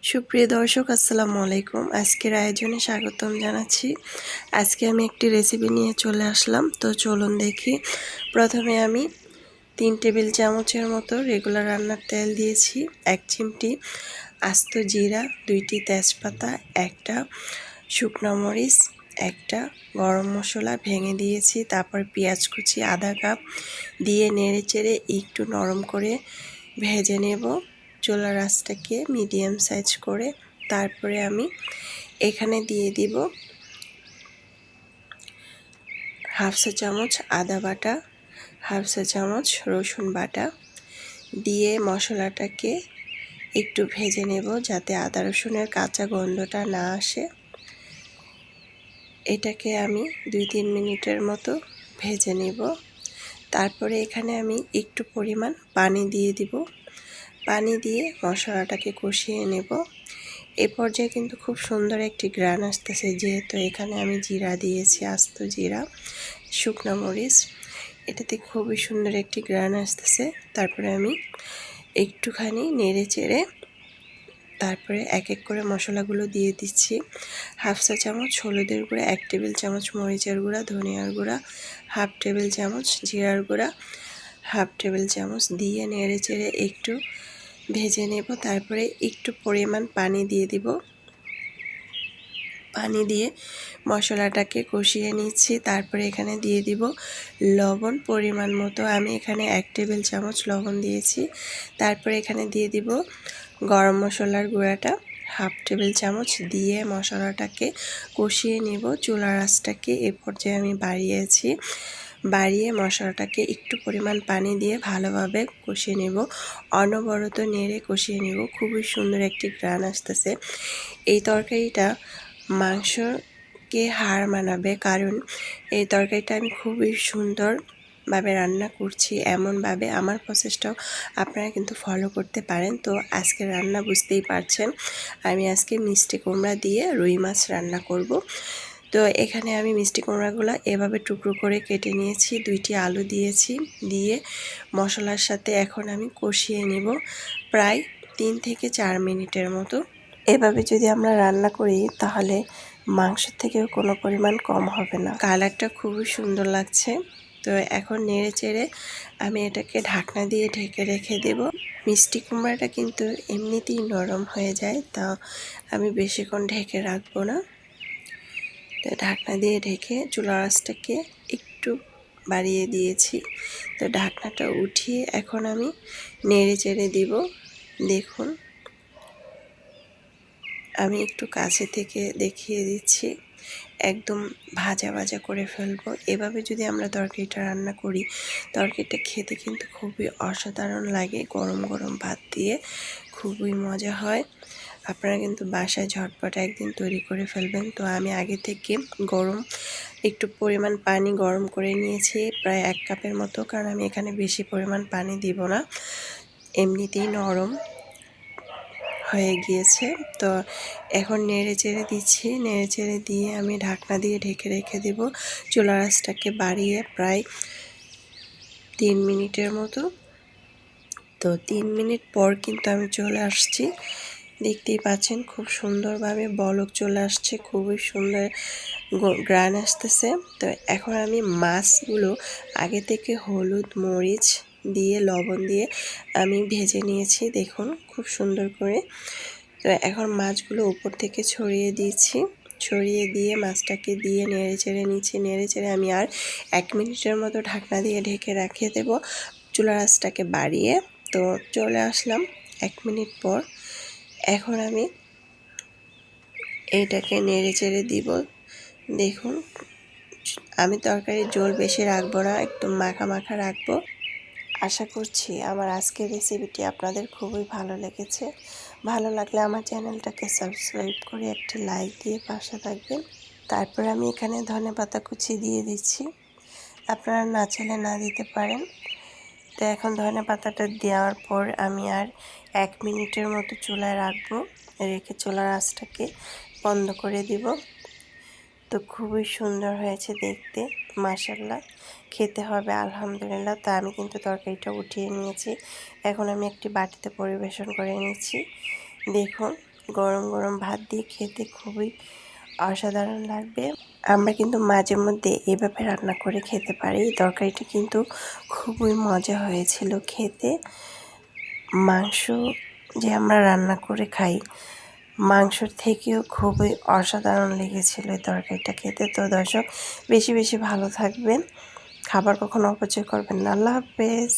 সুপ্রিয় দর্শক, আসসালামু আলাইকুম। আজকের আয়োজনে স্বাগতম জানাচ্ছি। আজকে আমি একটি রেসিপি নিয়ে চলে আসলাম। তো চলুন দেখি। প্রথমে আমি 3 টেবিল চামচের মতো রেগুলার রান্নার তেল দিয়েছি, 1 চিমটি আস্ত জিরা, 2টি তেজপাতা, 1টা শুকনো মরিচ, 1টা গরম মশলা ভেঙে দিয়েছি। তারপর পেঁয়াজ কুচি আধা কাপ দিয়ে নেড়ে চেড়ে একটু নরম করে ভেজে নেব। চুলার আঁচটাকে মিডিয়াম সাইজ করে তারপরে আমি এখানে দিয়ে দিব হাফ চা চামচ আদা বাটা, হাফ চা চামচ রসুন বাটা দিয়ে মশলাটাকে একটু ভেজে নেব যাতে আদা রসুনের কাঁচা গন্ধটা না আসে। এটাকে আমি 2-3 মিনিটের মতো ভেজে নেব। তারপরে এখানে আমি একটু পরিমাণ পানি দিয়ে দিব। পানি দিয়ে মশলাটাকে কষিয়ে নেব। এ পর্যায়ে কিন্তু খুব সুন্দর একটি ঘ্রাণ আসতেছে, যেহেতু এখানে আমি জিরা দিয়েছি, আস্ত জিরা, শুকনো মরিচ, এটাতে খুবই সুন্দর একটি ঘ্রাণ আসতেছে। তারপরে আমি একটুখানি নেড়ে চেড়ে তারপরে এক এক করে মশলাগুলো দিয়ে দিচ্ছি। হাফ চা চামচ হলুদের গুঁড়া, 1 টেবিল চামচ মরিচের গুঁড়া, ধনিয়ার গুঁড়া, হাফ টেবিল চামচ জিরার গুঁড়া, হাফ টেবিল চামচ দিয়ে নেড়ে চেড়ে একটু ভেজে নেব। তারপরে একটু পরিমাণ পানি দিয়ে দিব। পানি দিয়ে মশলাটাকে কষিয়ে নিচ্ছি। তারপরে এখানে দিয়ে দিব লবণ পরিমাণ মতো। আমি এখানে 1 টেবিল চামচ লবণ দিয়েছি। তারপরে এখানে দিয়ে দিব গরম মশলার গুঁড়াটা হাফ টেবিল চামচ দিয়ে মশলাটাকে কষিয়ে নেব। চুলার আঁচটাকে এ পর্যায়ে আমি বাড়িয়ে মশলাটাকে একটু পরিমাণ পানি দিয়ে ভালোভাবে কষিয়ে নেব। অনবরত নেড়ে কষিয়ে নেব। খুবই সুন্দর একটি ঘ্রাণ আসতেছে। এই তরকারিটা মাংসকে হার মানাবে, কারণ এই তরকারিটা আমি খুবই সুন্দরভাবে রান্না করছি। এমনভাবে আমার প্রসেসটাও আপনারা কিন্তু ফলো করতে পারেন। তো আজকে রান্না বুঝতেই পারছেন, আমি আজকে মিষ্টি কুমড়া দিয়ে রুই মাছ রান্না করব। তো এখানে আমি মিষ্টি কুমড়াগুলো এভাবে টুকরো করে কেটে নিয়েছি, 2টি আলু দিয়েছি, দিয়ে মশলার সাথে এখন আমি কষিয়ে নেব প্রায় 3 থেকে 4 মিনিটের মতো। এভাবে যদি আমরা রান্না করি তাহলে মাংস থেকেও কোনো পরিমাণ কম হবে না। কালারটা খুবই সুন্দর লাগছে। তো এখন নেড়ে চেড়ে আমি এটাকে ঢাকনা দিয়ে ঢেকে রেখে দেব। মিষ্টি কুমড়াটা কিন্তু এমনিতেই নরম হয়ে যায়, তা আমি বেশিক্ষণ ঢেকে রাখবো না। তো ঢাকনা দিয়ে ঢেকে চুলার আঁচটাকে একটু বাড়িয়ে দিয়েছি। তো ঢাকনাটা উঠিয়ে এখন আমি নেড়ে চেড়ে দিব। দেখুন, আমি একটু কাছে থেকে দেখিয়ে দিচ্ছি, একদম ভাজা ভাজা করে ফেলবো। এভাবে যদি আমরা তরকারিটা রান্না করি, তরকারিটা খেতে কিন্তু খুবই অসাধারণ লাগে। গরম গরম ভাত দিয়ে খুবই মজা হয়। আপনারা কিন্তু বাসায় ঝটপট একদিন তৈরি করে ফেলবেন। তো আমি আগে থেকে একটু পরিমাণ পানি গরম করে নিয়েছি, প্রায় 1 কাপের মতো, কারণ আমি এখানে বেশি পরিমাণ পানি দিব না, এমনিতেই নরম হয়ে গিয়েছে। তো এখন নেড়ে চেড়ে দিচ্ছি। নেড়ে চেড়ে দিয়ে আমি ঢাকনা দিয়ে ঢেকে রেখে দেব। চুলার আঁচটাকে বাড়িয়ে প্রায় 3 মিনিটের মতো। তো 3 মিনিট পর কিন্তু আমি চলে আসছি। দেখতেই পাচ্ছেন খুব সুন্দরভাবে বলক চলে আসছে, খুবই সুন্দর ঘ্রাণ আসতেছে। তো এখন আমি মাছগুলো আগে থেকে হলুদ মরিচ দিয়ে লবণ দিয়ে আমি ভেজে নিয়েছি, দেখুন খুব সুন্দর করে। তো এখন মাছগুলো উপর থেকে ছড়িয়ে দিয়েছি। ছড়িয়ে দিয়ে মাছটাকে দিয়ে নেড়ে চেড়ে নিচ্ছি। নেড়ে চেড়ে আমি আর 1 মিনিটের মতো ঢাকনা দিয়ে ঢেকে রেখে দেব, চুলার আঁচটাকে বাড়িয়ে। তো চলে আসলাম 1 মিনিট পর। এখন আমি এইটাকে নেড়ে চেড়ে দিব। দেখুন, আমি তরকারির ঝোল বেশি রাখবো না, একদম মাখা মাখা রাখবো। আশা করছি আমার আজকের রেসিপিটি আপনাদের খুবই ভালো লেগেছে। ভালো লাগলে আমার চ্যানেলটাকে সাবস্ক্রাইব করে একটি লাইক দিয়ে পাশে থাকবেন। তারপর আমি এখানে ধনেপাতা কুচি দিয়ে দিচ্ছি, আপনারা না চাইলে না দিতে পারেন। তো এখন ধনেপাতাটা দেওয়ার পর আমি আর 1 মিনিটের মতো চুলায় রাখবো। রেখে চুলার আঁচটাকে বন্ধ করে দিব। তো খুবই সুন্দর হয়েছে দেখতে, মাশাআল্লাহ। খেতে হবে আলহামদুলিল্লাহ। তো আমি কিন্তু তরকারিটা উঠিয়ে নিয়েছি, এখন আমি একটি বাটিতে পরিবেশন করে নিচ্ছি। দেখুন, গরম গরম ভাত দিয়ে খেতে খুবই অসাধারণ লাগবে। আমরা কিন্তু মাঝে মধ্যে এভাবে রান্না করে খেতে পারি। তরকারিটা কিন্তু খুবই মজা হয়েছিল খেতে। মাংস যে আমরা রান্না করে খাই, মাংসর থেকেও খুবই অসাধারণ লেগেছিল এই তরকারিটা খেতে। তো দর্শক, বেশি বেশি ভালো থাকবেন, খাবার কখনো অপচয় করবেন না। আল্লাহ হাফেজ।